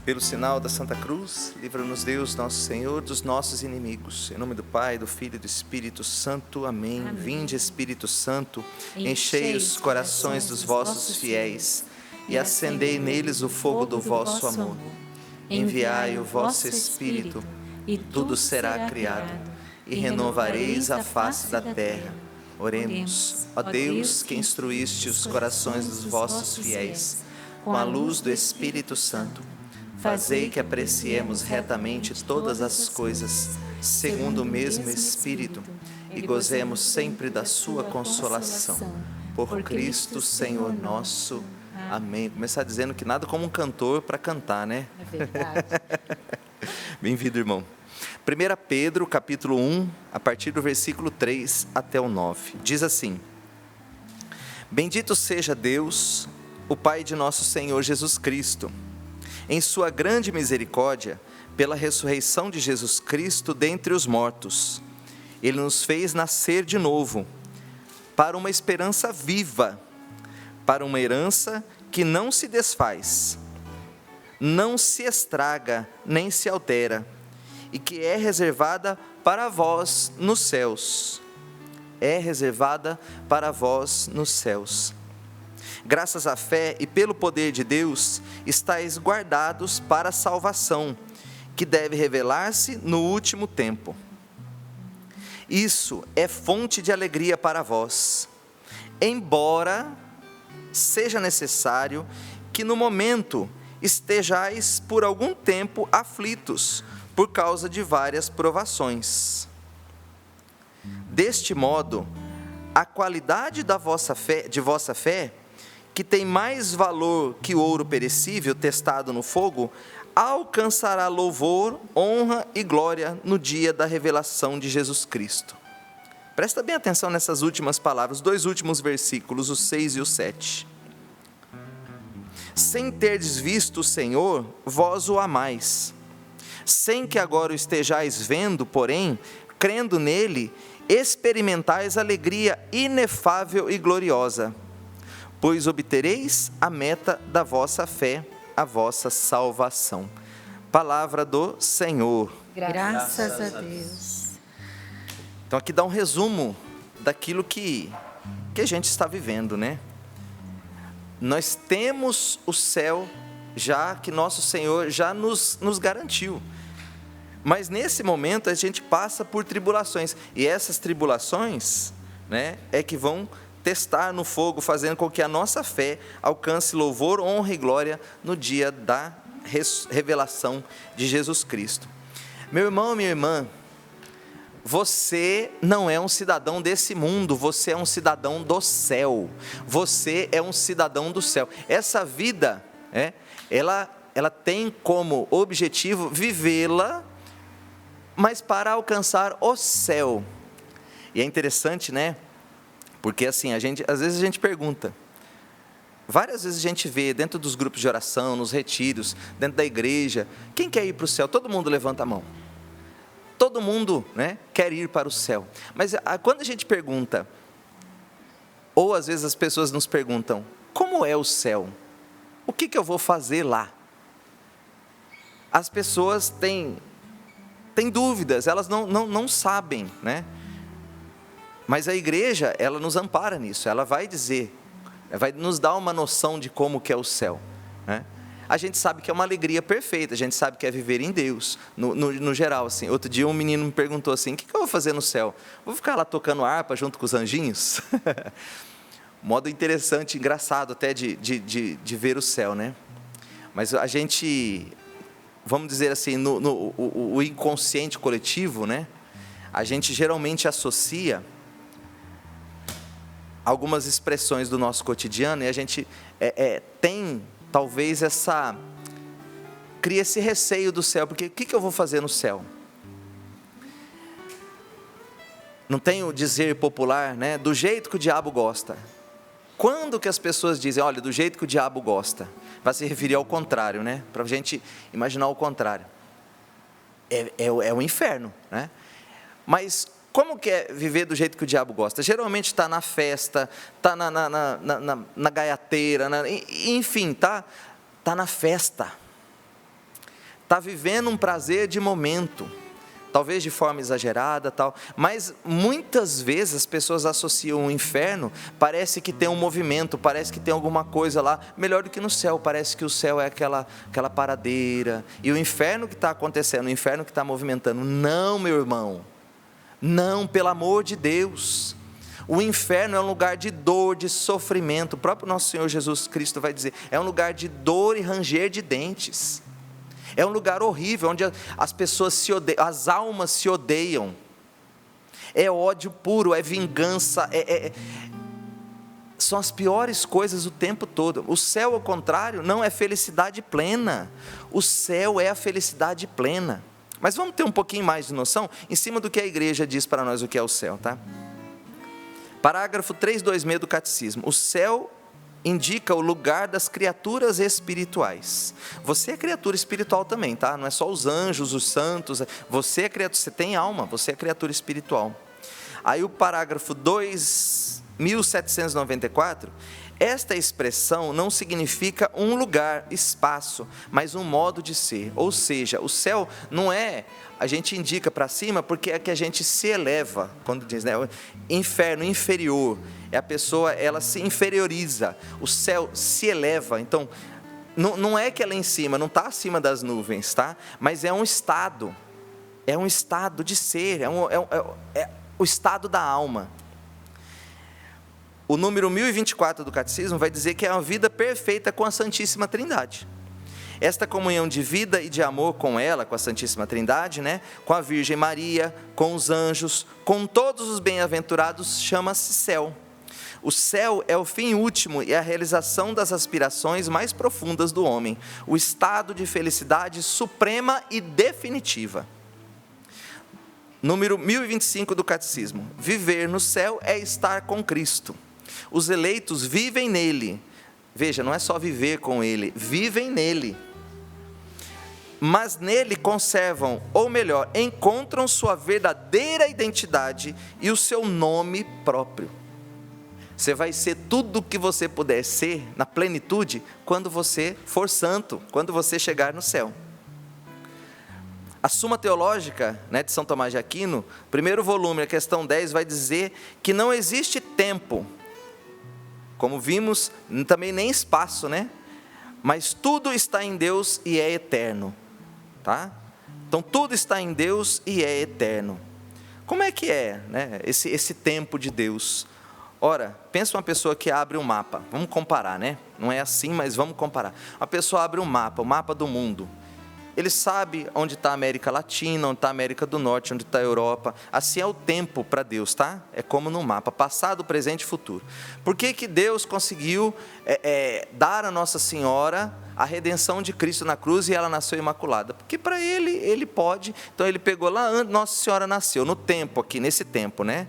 Pelo sinal da Santa Cruz, livra-nos Deus, nosso Senhor, dos nossos inimigos. Em nome do Pai, do Filho e do Espírito Santo. Amém. Amém. Vinde, Espírito Santo, enchei os corações dos vossos fiéis e acendei neles o fogo do vosso amor. Enviai o vosso Espírito, e tudo será criado, e renovareis a face da terra. Oremos. Ó Deus, que instruíste os corações dos vossos fiéis com a luz do Espírito Santo, fazei que apreciemos retamente todas as coisas, segundo o mesmo Espírito, e gozemos sempre da sua consolação. Por Cristo, Senhor nosso. Amém. Começar dizendo que nada como um cantor para cantar, né? É verdade. Bem-vindo, irmão. 1 Pedro, capítulo 1, a partir do versículo 3 até o 9. Diz assim: Bendito seja Deus, o Pai de nosso Senhor Jesus Cristo. Em sua grande misericórdia, pela ressurreição de Jesus Cristo dentre os mortos, Ele nos fez nascer de novo, para uma esperança viva, para uma herança que não se desfaz, não se estraga, nem se altera, e que é reservada para vós nos céus. É reservada para vós nos céus. Graças à fé e pelo poder de Deus, estáis guardados para a salvação, que deve revelar-se no último tempo. Isso é fonte de alegria para vós, embora seja necessário que no momento estejais por algum tempo aflitos, por causa de várias provações. Deste modo, a qualidade da vossa fé, que tem mais valor que o ouro perecível testado no fogo, alcançará louvor, honra e glória no dia da revelação de Jesus Cristo. Presta bem atenção nessas últimas palavras, dois últimos versículos, o 6 e o 7. Sem terdes visto o Senhor, vós o amais. Sem que agora o estejais vendo, porém, crendo nele, experimentais alegria inefável e gloriosa, pois obtereis a meta da vossa fé, a vossa salvação. Palavra do Senhor. Graças a Deus. Então aqui dá um resumo daquilo que a gente está vivendo, né? Nós temos o céu já que nosso Senhor já nos garantiu. Mas nesse momento a gente passa por tribulações. E essas tribulações, né, é que vão testar no fogo, fazendo com que a nossa fé alcance louvor, honra e glória no dia da revelação de Jesus Cristo. Meu irmão, minha irmã, você não é um cidadão desse mundo, você é um cidadão do céu. Você é um cidadão do céu. Essa vida, ela tem como objetivo vivê-la, mas para alcançar o céu. E é interessante, né? Porque assim, às vezes a gente pergunta, várias vezes a gente vê dentro dos grupos de oração, nos retiros, dentro da igreja, quem quer ir para o céu? Todo mundo levanta a mão. Todo mundo, né, quer ir para o céu. Mas quando a gente pergunta, ou às vezes as pessoas nos perguntam, como é o céu? O que eu vou fazer lá? As pessoas têm dúvidas, elas não sabem, né? Mas a igreja, ela nos ampara nisso, ela vai dizer, vai nos dar uma noção de como que é o céu, né? A gente sabe que é uma alegria perfeita, a gente sabe que é viver em Deus, no geral, assim. Outro dia um menino me perguntou assim, o que eu vou fazer no céu? Vou ficar lá tocando harpa junto com os anjinhos? Modo interessante, engraçado até de ver o céu, né? Mas a gente, vamos dizer assim, o inconsciente coletivo, né? A gente geralmente associa algumas expressões do nosso cotidiano e a gente tem, talvez, cria esse receio do céu, porque o que eu vou fazer no céu? Não tem o dizer popular, né? Do jeito que o diabo gosta. Quando que as pessoas dizem, olha, do jeito que o diabo gosta? Vai se referir ao contrário, né? Para a gente imaginar o contrário. É o inferno, né? Mas como que é viver do jeito que o diabo gosta? Geralmente está na festa, está na gaiateira, enfim, está na festa. está vivendo um prazer de momento, talvez de forma exagerada, tal, mas muitas vezes as pessoas associam o inferno, parece que tem um movimento, parece que tem alguma coisa lá, melhor do que no céu, parece que o céu é aquela paradeira, e o inferno que está acontecendo, o inferno que está movimentando, não, meu irmão, não, pelo amor de Deus, o inferno é um lugar de dor, de sofrimento, o próprio nosso Senhor Jesus Cristo vai dizer, é um lugar de dor e ranger de dentes, é um lugar horrível, onde as pessoas se odeiam, as almas se odeiam, é ódio puro, é vingança, são as piores coisas o tempo todo. O céu, ao contrário, não é felicidade plena, o céu é a felicidade plena. Mas vamos ter um pouquinho mais de noção, em cima do que a igreja diz para nós o que é o céu, tá? Parágrafo 326 do Catecismo, o céu indica o lugar das criaturas espirituais. Você é criatura espiritual também, tá? Não é só os anjos, os santos. Você é criatura, você tem alma, você é criatura espiritual. Aí o parágrafo 2794, esta expressão não significa um lugar, espaço, mas um modo de ser. Ou seja, o céu não é, a gente indica para cima porque é que a gente se eleva, quando diz, né? Inferno, inferior, é a pessoa, ela se inferioriza, o céu se eleva, então, não é que ela é em cima, não está acima das nuvens, tá? Mas é um estado de ser, é o estado da alma. O número 1024 do Catecismo vai dizer que é uma vida perfeita com a Santíssima Trindade. Esta comunhão de vida e de amor com ela, com a Santíssima Trindade, né? Com a Virgem Maria, com os anjos, com todos os bem-aventurados, chama-se céu. O céu é o fim último e a realização das aspirações mais profundas do homem, o estado de felicidade suprema e definitiva. Número 1025 do Catecismo, viver no céu é estar com Cristo. Os eleitos vivem nele, veja, não é só viver com ele, vivem nele, mas nele conservam, ou melhor, encontram sua verdadeira identidade e o seu nome próprio. Você vai ser tudo o que você puder ser, na plenitude, quando você for santo, quando você chegar no céu. A Suma Teológica, né, de São Tomás de Aquino, primeiro volume, a questão 10, vai dizer que não existe tempo, como vimos, também nem espaço, né? Mas tudo está em Deus e é eterno, tá? Então tudo está em Deus e é eterno. Como é que é, né, esse tempo de Deus? Ora, pensa uma pessoa que abre um mapa, vamos comparar, né? Não é assim, mas vamos comparar. Uma pessoa abre um mapa, o mapa do mundo. Ele sabe onde está a América Latina, onde está a América do Norte, onde está a Europa. Assim é o tempo para Deus, tá? É como no mapa, passado, presente e futuro. Por que que Deus conseguiu dar a Nossa Senhora a redenção de Cristo na cruz e ela nasceu imaculada? Porque para ele pode. Então ele pegou lá antes, Nossa Senhora nasceu, no tempo aqui, nesse tempo, né?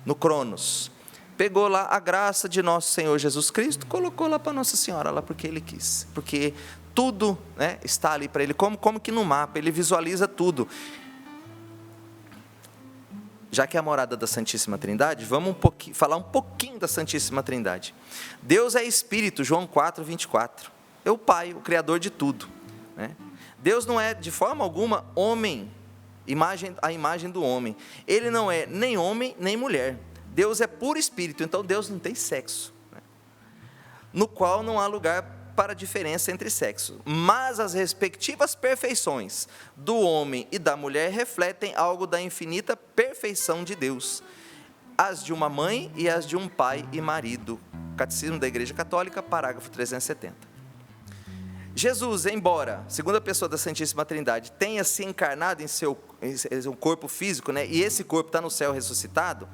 No Cronos. Pegou lá a graça de nosso Senhor Jesus Cristo, colocou lá para Nossa Senhora, lá porque Ele quis. Porque tudo, né, está ali para Ele, como que no mapa, Ele visualiza tudo. Já que é a morada da Santíssima Trindade, vamos falar um pouquinho da Santíssima Trindade. Deus é Espírito, João 4:24. É o Pai, o Criador de tudo, né? Deus não é, de forma alguma, homem, a imagem do homem. Ele não é nem homem, nem mulher. Deus é puro espírito, então Deus não tem sexo, né? No qual não há lugar para diferença entre sexos, mas as respectivas perfeições do homem e da mulher refletem algo da infinita perfeição de Deus, as de uma mãe e as de um pai e marido. Catecismo da Igreja Católica, parágrafo 370. Jesus, embora, segunda pessoa da Santíssima Trindade, tenha se encarnado em seu corpo físico, né, e esse corpo está no céu ressuscitado,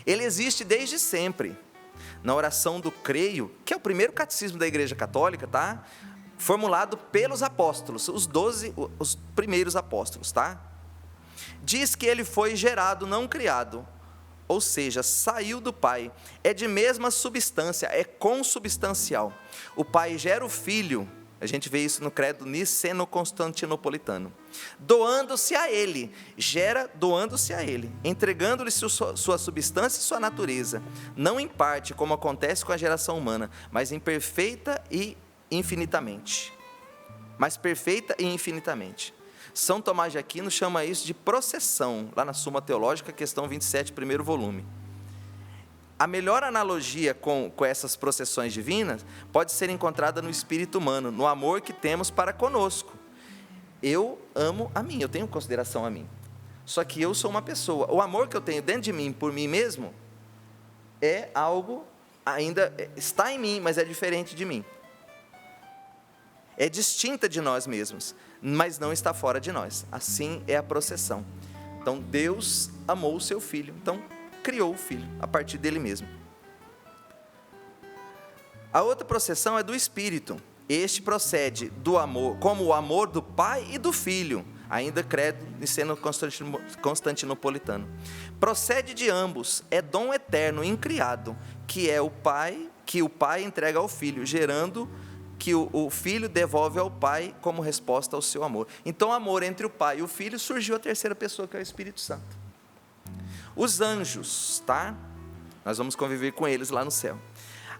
ele existe desde sempre. Na oração do creio, que é o primeiro catecismo da Igreja Católica, tá? Formulado pelos apóstolos, os primeiros apóstolos, tá? Diz que ele foi gerado, não criado, ou seja, saiu do Pai, é de mesma substância, é consubstancial. O Pai gera o Filho, a gente vê isso no credo niceno-constantinopolitano, doando-se a Ele, doando-se a Ele, entregando-lhe sua substância e sua natureza, não em parte, como acontece com a geração humana, mas perfeita e infinitamente. São Tomás de Aquino chama isso de processão, lá na Suma Teológica, questão 27, primeiro volume. A melhor analogia com essas processões divinas pode ser encontrada no espírito humano, no amor que temos para conosco. Eu amo a mim, eu tenho consideração a mim. Só que eu sou uma pessoa. O amor que eu tenho dentro de mim, por mim mesmo, é algo, ainda está em mim, mas é diferente de mim. É distinta de nós mesmos, mas não está fora de nós. Assim é a processão. Então, Deus amou o seu Filho, então criou o Filho a partir dele mesmo. A outra processão é do Espírito. Este procede do amor, como o amor do Pai e do Filho, ainda credo ensino constantinopolitano. Procede de ambos, é dom eterno incriado, que o Pai entrega ao Filho, gerando que o Filho devolve ao Pai como resposta ao seu amor. Então, o amor entre o Pai e o Filho, surgiu a terceira pessoa, que é o Espírito Santo. Os anjos, tá? Nós vamos conviver com eles lá no céu.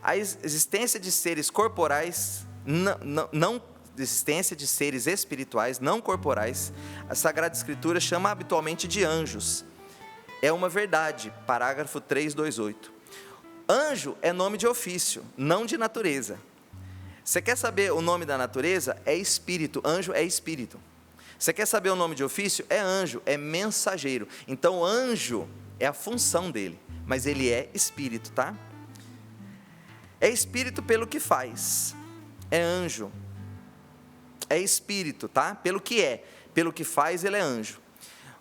A existência de seres corporais, não existência de seres espirituais, não corporais, a Sagrada Escritura chama habitualmente de anjos. É uma verdade, parágrafo 328. Anjo é nome de ofício, não de natureza. Você quer saber o nome da natureza? É espírito, anjo é espírito. Você quer saber o nome de ofício? É anjo, é mensageiro. Então, anjo é a função dele, mas ele é espírito, tá? É espírito pelo que faz, é anjo. É espírito, tá? Pelo que faz, ele é anjo.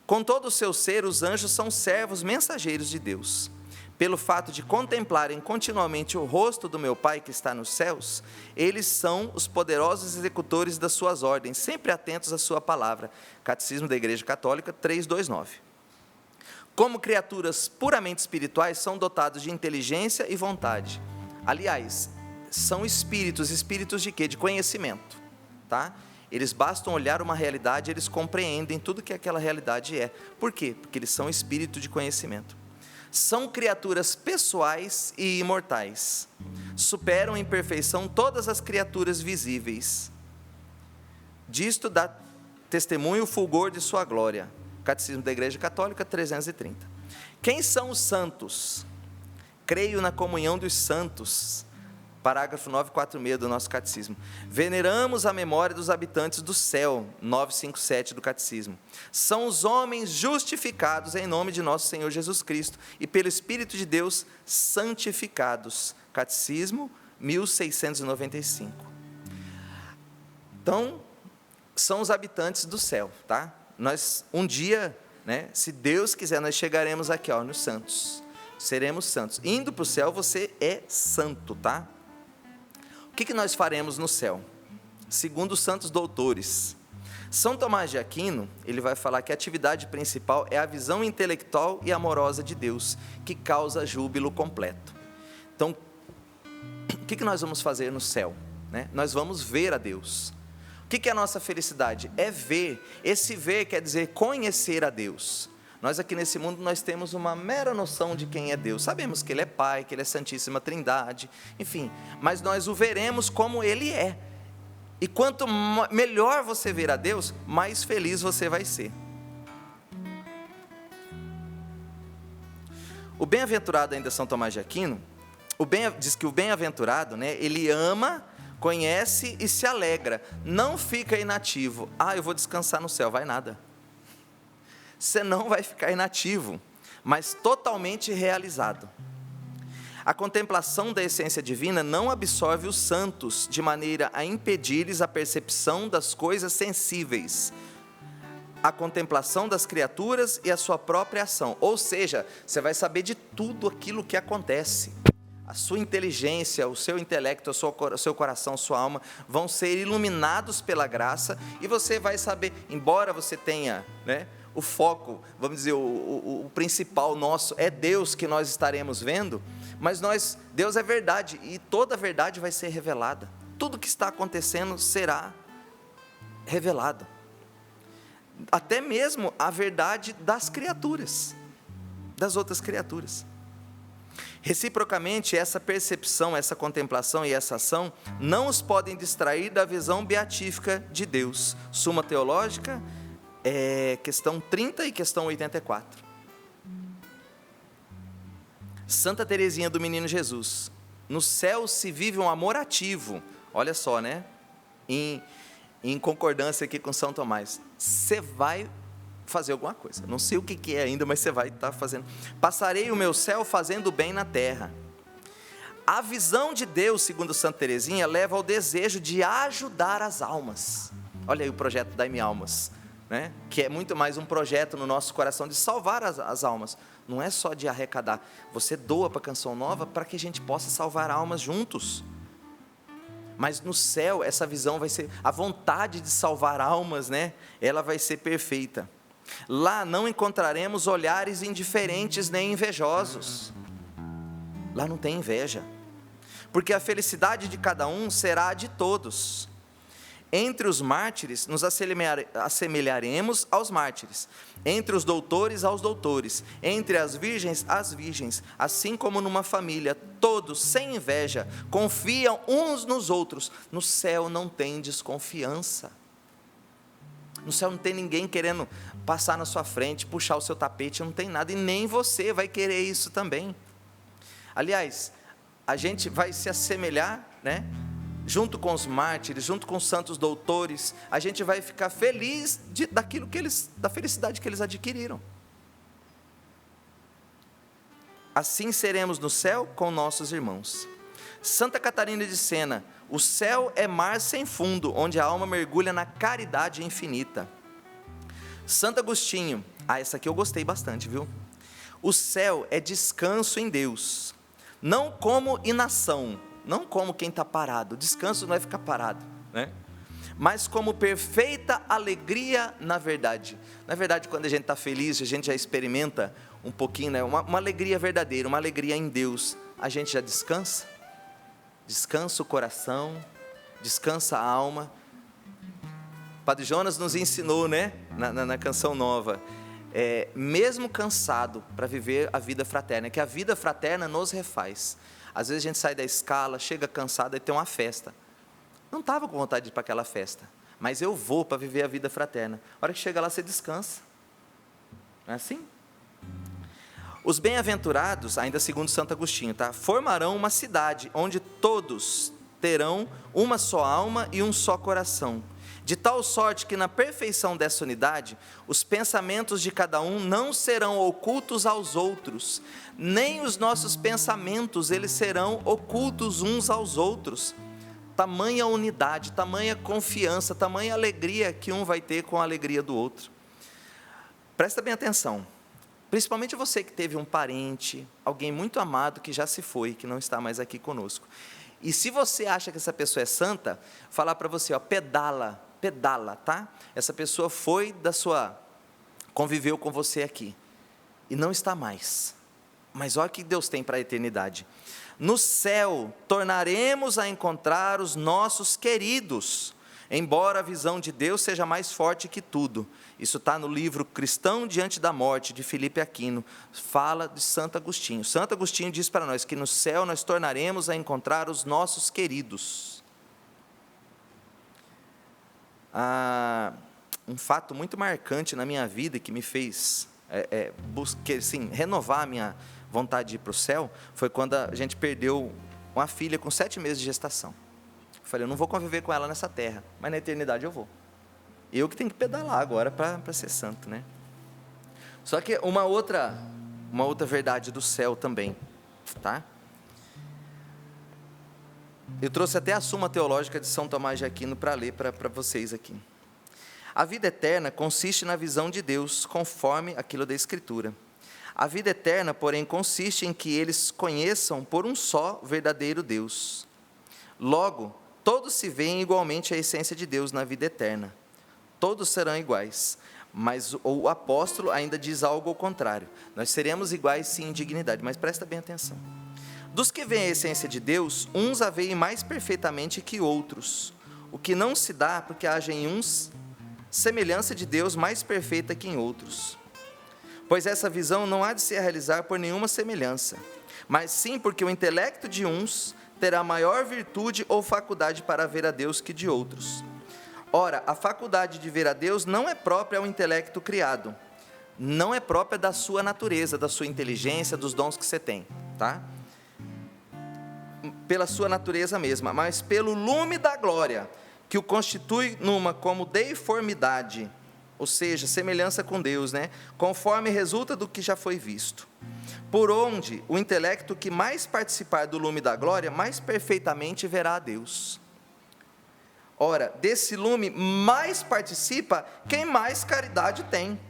Com todo o seu ser, os anjos são servos mensageiros de Deus. Pelo fato de contemplarem continuamente o rosto do meu Pai que está nos céus, eles são os poderosos executores das suas ordens, sempre atentos à sua palavra. Catecismo da Igreja Católica 329. Como criaturas puramente espirituais, são dotados de inteligência e vontade. Aliás, são espíritos de quê? De conhecimento, tá? Eles bastam olhar uma realidade, eles compreendem tudo que aquela realidade é. Por quê? Porque eles são espírito de conhecimento. São criaturas pessoais e imortais. Superam em perfeição todas as criaturas visíveis. Disto dá testemunho o fulgor de sua glória. Catecismo da Igreja Católica 330. Quem são os santos? Creio na comunhão dos santos. Parágrafo 946 do nosso catecismo. Veneramos a memória dos habitantes do céu, 957 do catecismo. São os homens justificados em nome de nosso Senhor Jesus Cristo e pelo Espírito de Deus santificados. Catecismo 1695. Então, são os habitantes do céu, tá? Nós, um dia, né, se Deus quiser, nós chegaremos aqui, ó, nos santos. Seremos santos. Indo para o céu, você é santo, tá? O que nós faremos no céu? Segundo os santos doutores, São Tomás de Aquino, ele vai falar que a atividade principal é a visão intelectual e amorosa de Deus, que causa júbilo completo. Então, o que nós vamos fazer no céu? Né? Nós vamos ver a Deus. O que é a nossa felicidade? É ver. Esse ver quer dizer conhecer a Deus. Nós aqui nesse mundo, nós temos uma mera noção de quem é Deus. Sabemos que Ele é Pai, que Ele é Santíssima Trindade, enfim. Mas nós o veremos como Ele é. E quanto melhor você ver a Deus, mais feliz você vai ser. O bem-aventurado ainda São Tomás de Aquino, diz que o bem-aventurado, né, ele ama, conhece e se alegra. Não fica inativo. Eu vou descansar no céu. Vai nada. Você não vai ficar inativo, mas totalmente realizado. A contemplação da essência divina não absorve os santos, de maneira a impedir-lhes a percepção das coisas sensíveis, a contemplação das criaturas e a sua própria ação. Ou seja, você vai saber de tudo aquilo que acontece. A sua inteligência, o seu intelecto, o seu coração, a sua alma vão ser iluminados pela graça, e você vai saber, embora você tenha, né, o foco, vamos dizer, o principal nosso é Deus que nós estaremos vendo, mas Deus é verdade, e toda a verdade vai ser revelada. Tudo que está acontecendo será revelado. Até mesmo a verdade das criaturas, das outras criaturas. Reciprocamente, essa percepção, essa contemplação e essa ação não os podem distrair da visão beatífica de Deus. Suma Teológica questão 30 e questão 84. Santa Teresinha do Menino Jesus. No céu se vive um amor ativo. Olha só, né? Em concordância aqui com São Tomás. Você vai fazer alguma coisa. Não sei o que é ainda, mas você vai estar fazendo. Passarei o meu céu fazendo bem na terra. A visão de Deus, segundo Santa Teresinha, leva ao desejo de ajudar as almas. Olha aí o projeto Dai-me Almas, né? Que é muito mais um projeto no nosso coração de salvar as almas. Não é só de arrecadar. Você doa para a Canção Nova para que a gente possa salvar almas juntos. Mas no céu, essa visão vai ser, a vontade de salvar almas, né? Ela vai ser perfeita. Lá não encontraremos olhares indiferentes nem invejosos. Lá não tem inveja. Porque a felicidade de cada um será a de todos. Entre os mártires, nos assemelharemos aos mártires. Entre os doutores, aos doutores. Entre as virgens, às virgens. Assim como numa família, todos, sem inveja, confiam uns nos outros. No céu não tem desconfiança. No céu não tem ninguém querendo passar na sua frente, puxar o seu tapete, não tem nada. E nem você vai querer isso também. Aliás, a gente vai se assemelhar, né? Junto com os mártires, junto com os santos doutores, a gente vai ficar feliz da felicidade que eles adquiriram. Assim seremos no céu com nossos irmãos. Santa Catarina de Sena, o céu é mar sem fundo, onde a alma mergulha na caridade infinita. Santo Agostinho, essa aqui eu gostei bastante, viu? O céu é descanso em Deus, não como inação, não como quem está parado. Descanso não é ficar parado, né? Mas como perfeita alegria na verdade. Na verdade, quando a gente está feliz, a gente já experimenta um pouquinho, né? Uma alegria verdadeira, uma alegria em Deus. A gente já descansa. Descansa o coração, descansa a alma. Padre Jonas nos ensinou, né? Na Canção Nova. Mesmo cansado, para viver a vida fraterna, que a vida fraterna nos refaz. Às vezes a gente sai da escala, chega cansado e tem uma festa. Não estava com vontade de ir para aquela festa, mas eu vou para viver a vida fraterna. A hora que chega lá, você descansa. Não é assim? Os bem-aventurados, ainda segundo Santo Agostinho, tá? Formarão uma cidade onde todos terão uma só alma e um só coração. De tal sorte que na perfeição dessa unidade, os pensamentos de cada um não serão ocultos aos outros, nem os nossos pensamentos, eles serão ocultos uns aos outros. Tamanha unidade, tamanha confiança, tamanha alegria que um vai ter com a alegria do outro. Presta bem atenção, principalmente você que teve um parente, alguém muito amado que já se foi, que não está mais aqui conosco. E se você acha que essa pessoa é santa, falar para você, pedala, tá? Essa pessoa conviveu com você aqui, e não está mais. Mas olha o que Deus tem para a eternidade. No céu, tornaremos a encontrar os nossos queridos, embora a visão de Deus seja mais forte que tudo. Isso está no livro Cristão Diante da Morte, de Filipe Aquino, fala de Santo Agostinho. Santo Agostinho diz para nós que no céu nós tornaremos a encontrar os nossos queridos. Um fato muito marcante na minha vida, que me fez renovar a minha vontade de ir para o céu, foi quando a gente perdeu uma filha com 7 meses de gestação. Eu falei, eu não vou conviver com ela nessa terra, mas na eternidade eu vou. Eu que tenho que pedalar agora para ser santo, né? Só que uma outra verdade do céu também, tá? Eu trouxe até a Suma Teológica de São Tomás de Aquino para ler para vocês aqui. A vida eterna consiste na visão de Deus, conforme aquilo da Escritura. A vida eterna, porém, consiste em que eles conheçam por um só verdadeiro Deus. Logo, todos se veem igualmente a essência de Deus na vida eterna. Todos serão iguais, mas o apóstolo ainda diz algo ao contrário. Nós seremos iguais sim em dignidade, mas presta bem atenção. Dos que veem a essência de Deus, uns a veem mais perfeitamente que outros, o que não se dá porque haja em uns semelhança de Deus mais perfeita que em outros. Pois essa visão não há de se realizar por nenhuma semelhança, mas sim porque o intelecto de uns terá maior virtude ou faculdade para ver a Deus que de outros. Ora, a faculdade de ver a Deus não é própria ao intelecto criado, não é própria da sua natureza, da sua inteligência, dos dons que você tem, tá? Pela sua natureza mesma, mas pelo lume da glória, que o constitui numa como deiformidade, ou seja, semelhança com Deus, né? Conforme resulta do que já foi visto. Por onde o intelecto que mais participar do lume da glória, mais perfeitamente verá a Deus. Ora, desse lume mais participa quem mais caridade tem.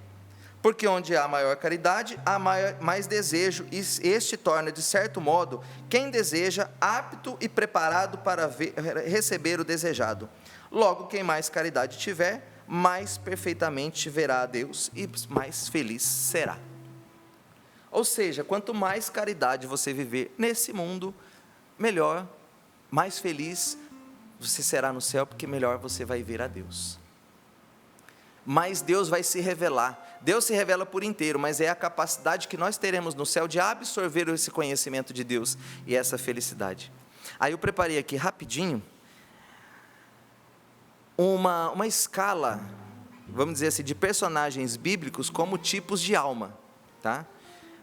Porque onde há maior caridade, há mais desejo, e este torna, de certo modo, quem deseja apto e preparado para receber o desejado. Logo, quem mais caridade tiver, mais perfeitamente verá a Deus e mais feliz será. Ou seja, quanto mais caridade você viver nesse mundo, melhor, mais feliz você será no céu, porque melhor você vai ver a Deus. Mas Deus vai se revelar. Deus se revela por inteiro, mas é a capacidade que nós teremos no céu de absorver esse conhecimento de Deus e essa felicidade. Aí eu preparei aqui rapidinho uma escala, vamos dizer assim, de personagens bíblicos como tipos de alma, tá?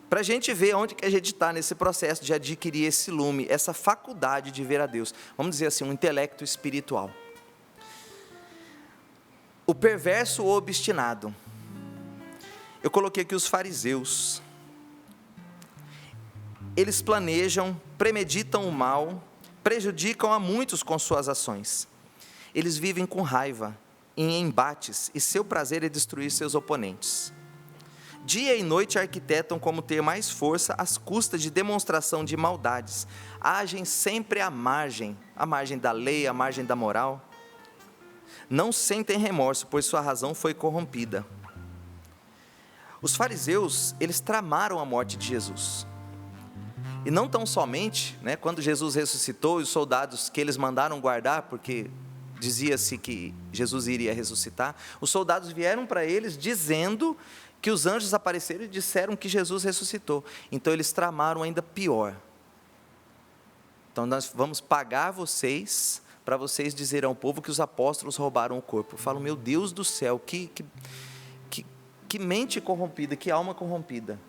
Para a gente ver onde que a gente está nesse processo de adquirir esse lume, essa faculdade de ver a Deus. Vamos dizer assim, um intelecto espiritual. O perverso ou obstinado. Eu coloquei aqui os fariseus. Eles planejam, premeditam o mal, prejudicam a muitos com suas ações. Eles vivem com raiva, em embates, e seu prazer é destruir seus oponentes. Dia e noite arquitetam como ter mais força às custas de demonstração de maldades. Agem sempre à margem da lei, à margem da moral. Não sentem remorso, pois sua razão foi corrompida. Os fariseus, eles tramaram a morte de Jesus. E não tão somente, né, quando Jesus ressuscitou, e os soldados que eles mandaram guardar, porque dizia-se que Jesus iria ressuscitar, os soldados vieram para eles dizendo que os anjos apareceram e disseram que Jesus ressuscitou. Então eles tramaram ainda pior. Então nós vamos pagar vocês, para vocês dizerem ao povo que os apóstolos roubaram o corpo. Eu falo, meu Deus do céu, que mente corrompida, que alma corrompida.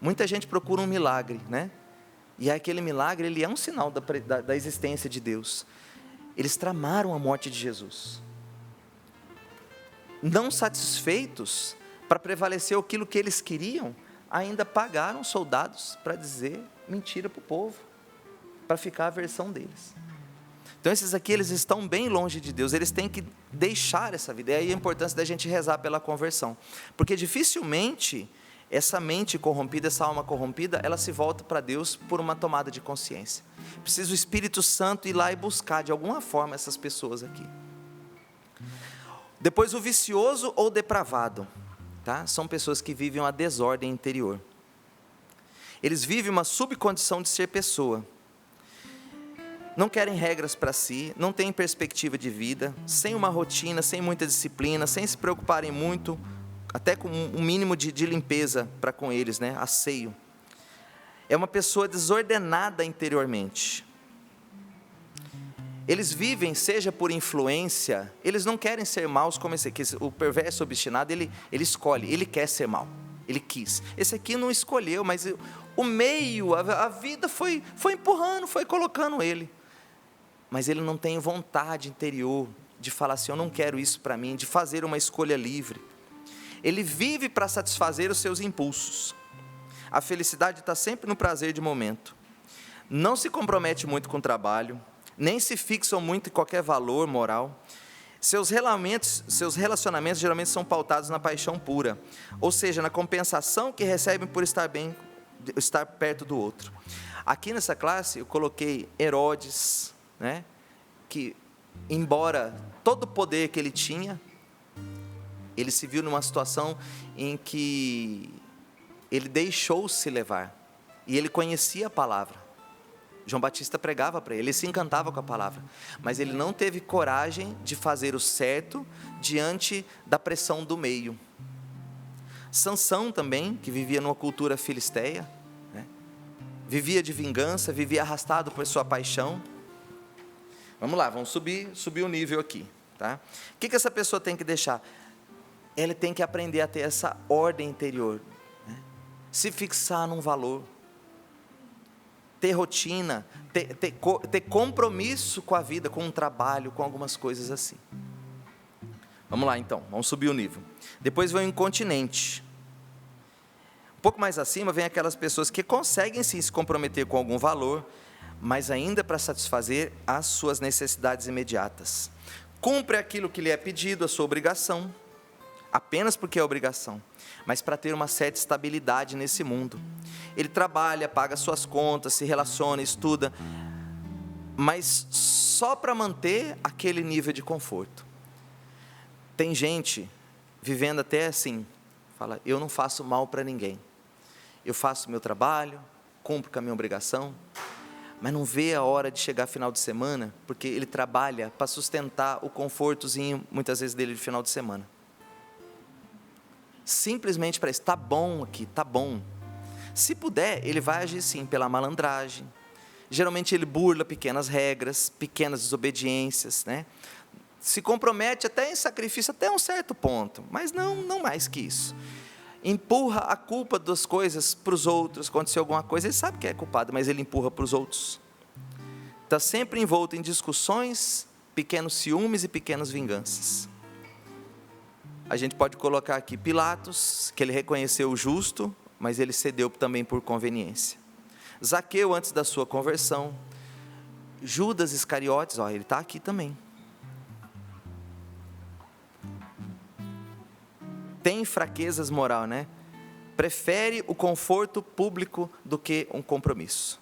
Muita gente procura um milagre, né? E aquele milagre, ele é um sinal da existência de Deus. Eles tramaram a morte de Jesus. Não satisfeitos, para prevalecer aquilo que eles queriam, ainda pagaram soldados para dizer mentira para o povo, para ficar a versão deles. Então esses aqui, eles estão bem longe de Deus, eles têm que deixar essa vida. E aí a importância da gente rezar pela conversão, porque dificilmente essa mente corrompida, essa alma corrompida, ela se volta para Deus por uma tomada de consciência. Precisa o Espírito Santo ir lá e buscar de alguma forma essas pessoas aqui. Depois o vicioso ou depravado, tá? São pessoas que vivem uma desordem interior. Eles vivem uma subcondição de ser pessoa. Não querem regras para si, não têm perspectiva de vida, sem uma rotina, sem muita disciplina, sem se preocuparem muito, até com um mínimo de limpeza para com eles, né? Asseio. É uma pessoa desordenada interiormente. Eles vivem, seja por influência, eles não querem ser maus como esse aqui. O perverso obstinado, ele escolhe, ele quer ser mau, ele quis. Esse aqui não escolheu, mas o meio, a vida foi empurrando, foi colocando ele. Mas ele não tem vontade interior de falar assim, eu não quero isso para mim, de fazer uma escolha livre. Ele vive para satisfazer os seus impulsos. A felicidade está sempre no prazer de momento. Não se compromete muito com o trabalho, nem se fixam muito em qualquer valor moral. Seus relacionamentos geralmente são pautados na paixão pura, ou seja, na compensação que recebem por estar perto do outro. Aqui nessa classe eu coloquei Herodes, né, que embora todo o poder que ele tinha, ele se viu numa situação em que ele deixou-se levar, e ele conhecia a palavra. João Batista pregava para ele, ele se encantava com a palavra, mas ele não teve coragem de fazer o certo diante da pressão do meio. Sansão também, que vivia numa cultura filisteia, né? Vivia de vingança, vivia arrastado por sua paixão. Vamos lá, vamos subir o nível aqui. Tá? O que essa pessoa tem que deixar? Ela tem que aprender a ter essa ordem interior, né? Se fixar num valor, ter rotina, ter compromisso com a vida, com um trabalho, com algumas coisas assim. Vamos lá então, vamos subir o nível. Depois vem o incontinente. Um pouco mais acima vem aquelas pessoas que conseguem sim se comprometer com algum valor, mas ainda para satisfazer as suas necessidades imediatas. Cumpre aquilo que lhe é pedido, a sua obrigação, apenas porque é obrigação, mas para ter uma certa estabilidade nesse mundo. Ele trabalha, paga suas contas, se relaciona, estuda, mas só para manter aquele nível de conforto. Tem gente vivendo até assim, fala, eu não faço mal para ninguém, eu faço meu trabalho, cumpro com a minha obrigação, mas não vê a hora de chegar final de semana, porque ele trabalha para sustentar o confortozinho, muitas vezes, dele de final de semana. Simplesmente para isso, está bom aqui, está bom. Se puder, ele vai agir sim pela malandragem. Geralmente ele burla pequenas regras, pequenas desobediências, né? Se compromete até em sacrifício até um certo ponto, mas não mais que isso. Empurra a culpa das coisas para os outros. Aconteceu alguma coisa, ele sabe que é culpado, mas ele empurra para os outros. Está sempre envolto em discussões, pequenos ciúmes e pequenas vinganças. A gente pode colocar aqui Pilatos, que ele reconheceu o justo, mas ele cedeu também por conveniência. Zaqueu, antes da sua conversão. Judas Iscariotes, ele está aqui também. Tem fraquezas moral, né? Prefere o conforto público do que um compromisso.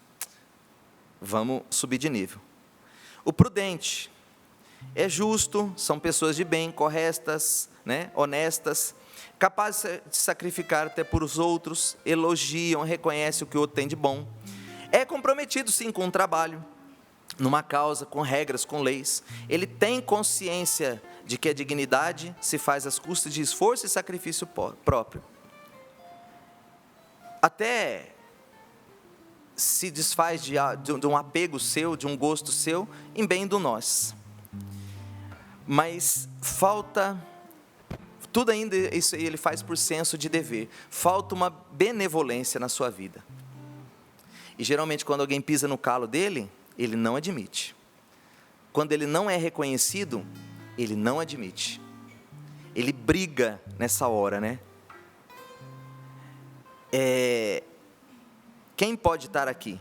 Vamos subir de nível. O prudente é justo, são pessoas de bem, corretas, né? Honestas, capazes de sacrificar até por os outros, elogiam, reconhecem o que o outro tem de bom. É comprometido sim com o trabalho, numa causa, com regras, com leis. Ele tem consciência de que a dignidade se faz às custas de esforço e sacrifício próprio. Até se desfaz de um apego seu, de um gosto seu, em bem do nós. Mas falta, tudo ainda isso ele faz por senso de dever, falta uma benevolência na sua vida. E geralmente quando alguém pisa no calo dele, ele não admite. Quando ele não é reconhecido, ele não admite. Ele briga nessa hora, né? Quem pode estar aqui?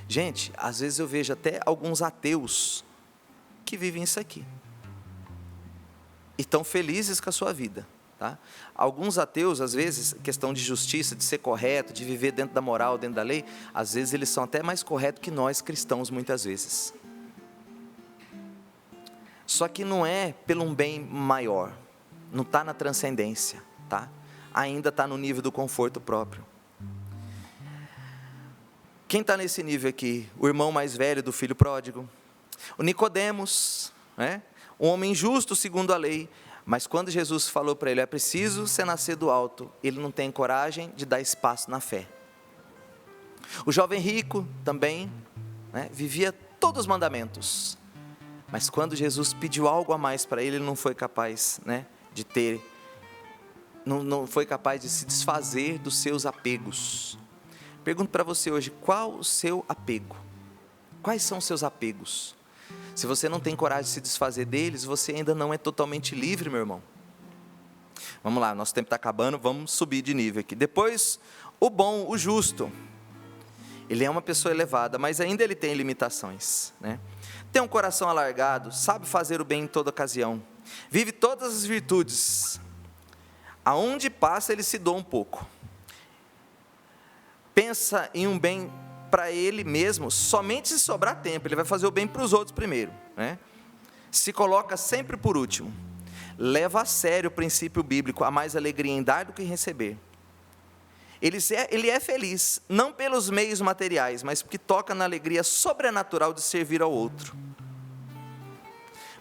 Gente, às vezes eu vejo até alguns ateus que vivem isso aqui. E estão felizes com a sua vida. Tá? Alguns ateus, às vezes, questão de justiça, de ser correto, de viver dentro da moral, dentro da lei, às vezes eles são até mais corretos que nós cristãos, muitas vezes. Só que não é pelo um bem maior, não está na transcendência, tá? Ainda está no nível do conforto próprio. Quem está nesse nível aqui? O irmão mais velho do filho pródigo, o Nicodemos, né? Um homem justo segundo a lei, mas quando Jesus falou para ele, é preciso você nascer do alto, ele não tem coragem de dar espaço na fé. O jovem rico também, né, vivia todos os mandamentos, mas quando Jesus pediu algo a mais para ele, ele não foi capaz, né, de ter, não foi capaz de se desfazer dos seus apegos. Pergunto para você hoje, qual o seu apego? Quais são os seus apegos? Se você não tem coragem de se desfazer deles, você ainda não é totalmente livre, meu irmão. Vamos lá, nosso tempo está acabando, vamos subir de nível aqui. Depois, o bom, o justo. Ele é uma pessoa elevada, mas ainda ele tem limitações, né? Tem um coração alargado, sabe fazer o bem em toda ocasião. Vive todas as virtudes. Aonde passa, ele se doa um pouco. Pensa em um bem para ele mesmo, somente se sobrar tempo, ele vai fazer o bem para os outros primeiro, né? Se coloca sempre por último, leva a sério o princípio bíblico, há mais alegria em dar do que em receber. Ele é feliz, não pelos meios materiais, mas porque toca na alegria sobrenatural de servir ao outro.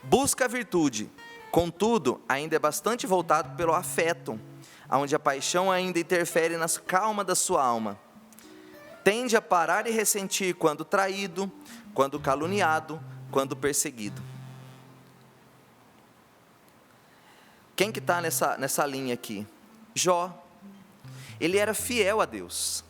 Busca a virtude, contudo, ainda é bastante voltado pelo afeto, onde a paixão ainda interfere na calma da sua alma. Tende a parar e ressentir quando traído, quando caluniado, quando perseguido. Quem que está nessa linha aqui? Jó. Ele era fiel a Deus.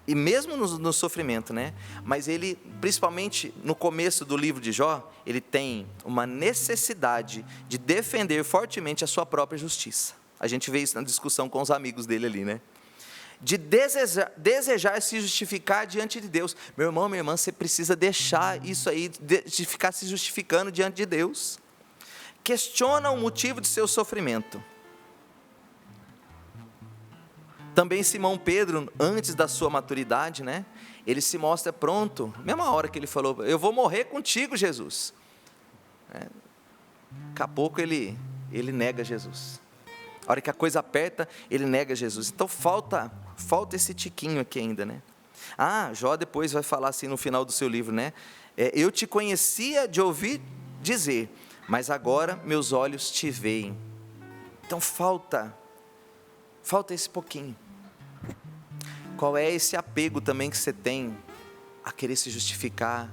E mesmo no sofrimento, né? Mas ele, principalmente no começo do livro de Jó, ele tem uma necessidade de defender fortemente a sua própria justiça. A gente vê isso na discussão com os amigos dele ali, né? De desejar se justificar diante de Deus. Meu irmão, minha irmã, você precisa deixar isso aí, de ficar se justificando diante de Deus. Questiona o motivo de seu sofrimento. Também Simão Pedro, antes da sua maturidade, né? Ele se mostra pronto, mesma hora que ele falou, eu vou morrer contigo, Jesus. Daqui a pouco ele nega Jesus. A hora que a coisa aperta, ele nega Jesus. Então falta esse tiquinho aqui ainda, né? Jó depois vai falar assim no final do seu livro, né? Eu te conhecia de ouvir dizer, mas agora meus olhos te veem. Então falta esse pouquinho. Qual é esse apego também que você tem a querer se justificar,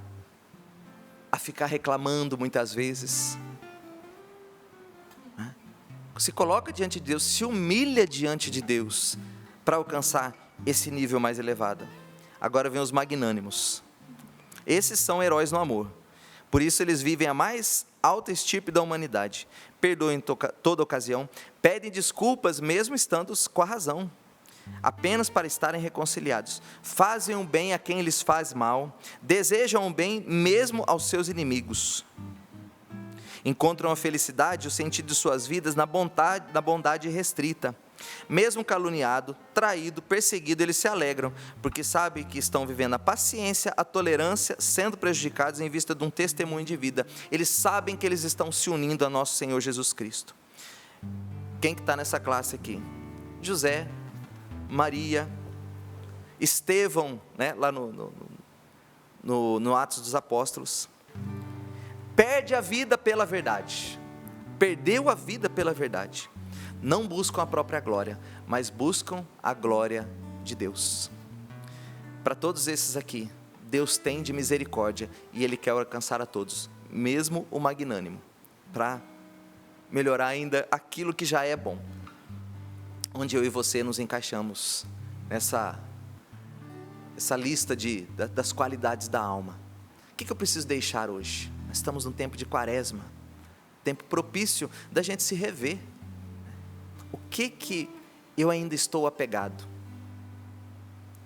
a ficar reclamando muitas vezes? Se coloca diante de Deus, se humilha diante de Deus para alcançar esse nível mais elevado. Agora vem os magnânimos. Esses são heróis no amor. Por isso eles vivem a mais alta estirpe da humanidade. Perdoam em toda ocasião, pedem desculpas mesmo estando com a razão, apenas para estarem reconciliados. Fazem o bem a quem lhes faz mal, desejam o bem mesmo aos seus inimigos. Encontram a felicidade e o sentido de suas vidas na bondade restrita. Mesmo caluniado, traído, perseguido, eles se alegram, porque sabem que estão vivendo a paciência, a tolerância, sendo prejudicados em vista de um testemunho de vida. Eles sabem que eles estão se unindo a nosso Senhor Jesus Cristo. Quem que está nessa classe aqui? José, Maria, Estevão, né, lá no Atos dos Apóstolos. Perde a vida pela verdade. Perdeu a vida pela verdade. Não buscam a própria glória, mas buscam a glória de Deus. Para todos esses aqui, Deus tem de misericórdia e Ele quer alcançar a todos, mesmo o magnânimo, para melhorar ainda aquilo que já é bom. Onde eu e você nos encaixamos nessa lista das qualidades da alma. O que eu preciso deixar hoje? Nós estamos num tempo de quaresma, tempo propício da gente se rever. O que eu ainda estou apegado?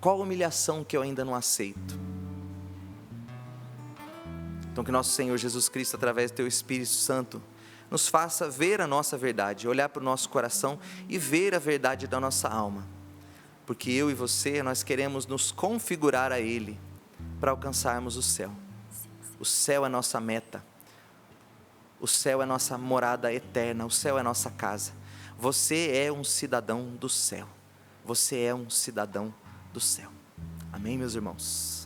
Qual humilhação que eu ainda não aceito? Então que nosso Senhor Jesus Cristo, através do Teu Espírito Santo, nos faça ver a nossa verdade, olhar para o nosso coração e ver a verdade da nossa alma. Porque eu e você, nós queremos nos configurar a Ele para alcançarmos o céu. O céu é nossa meta. O céu é nossa morada eterna. O céu é nossa casa. Você é um cidadão do céu. Você é um cidadão do céu. Amém, meus irmãos?